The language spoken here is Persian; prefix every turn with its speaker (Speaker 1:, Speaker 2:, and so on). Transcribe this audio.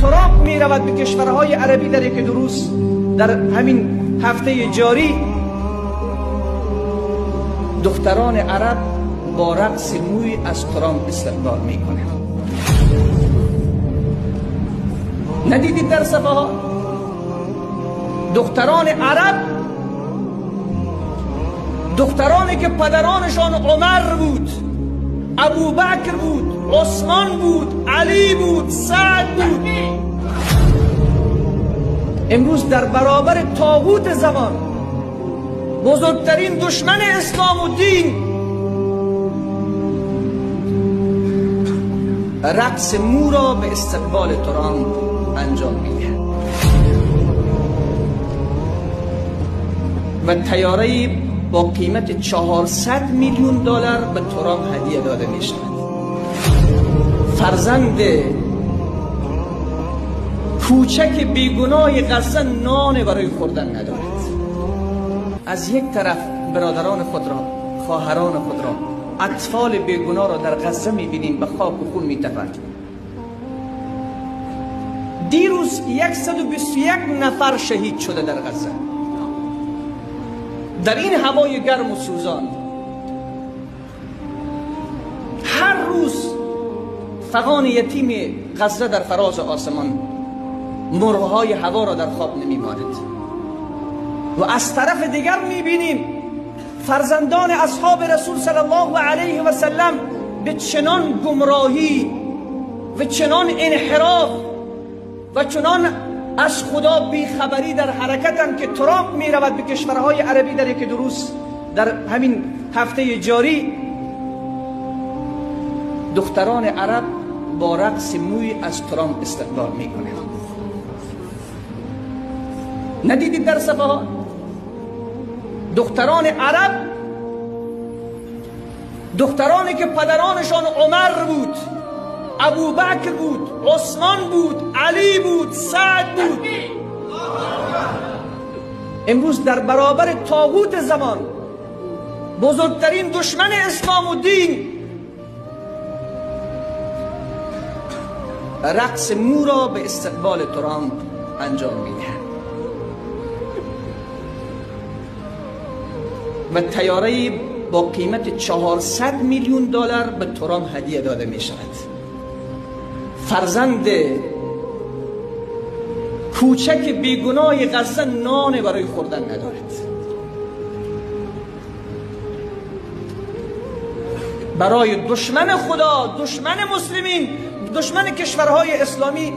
Speaker 1: ترامپ می رود به کشورهای عربی در یک دو روز در همین هفته جاری، دختران عرب با رقص موی از ترامپ استقبال می کنند. ندیدید در صفحات؟ دختران عرب، دخترانی که پدرانشان عمر بود، ابوبکر بود، عثمان بود، علی بود، سعد بود، امروز در برابر طاغوت زمان، بزرگترین دشمن اسلام و دین، رقص مو را به استقبال ترامپ انجام میده و طیاره‌ای با قیمت 400 میلیون دلار به ترامپ هدیه داده می شود. فرزند کوچک بیگناه غزه نان برای خوردن ندارد. از یک طرف برادران خود را، خواهران خود را، اطفال بیگناه را در غزه می بینیم به خاک و خون می تپند. دیروز 121 نفر شهید شده در غزه، در این هوای گرم و سوزان. هر روز فغان یتیم غزه در فراز آسمان، مرغ‌های هوا را در خواب نمی‌ماند. و از طرف دیگر می‌بینیم فرزندان اصحاب رسول صلی الله علیه و سلم به چنان گمراهی و چنان انحراف و چنان از خدا بیخبری در حرکتن که ترامپ می رود به کشورهای عربی در یک دو روز در همین هفته جاری، دختران عرب با رقص موی از ترامپ استقبال می کنند. ندیدید در صفحات؟ دختران عرب، دخترانی که پدرانشان عمر بود، ابوبکر بود، عثمان بود، علی بود، سعد بود، امروز در برابر طاغوت زمان، بزرگترین دشمن اسلام و دین، رقص مو را به استقبال ترامپ انجام میده و طیاره‌ای با قیمت 400 میلیون دلار به ترامپ هدیه داده می شود. فرزند کوچک بیگناه غزه نان برای خوردن ندارد. برای دشمن خدا، دشمن مسلمین، دشمن کشورهای اسلامی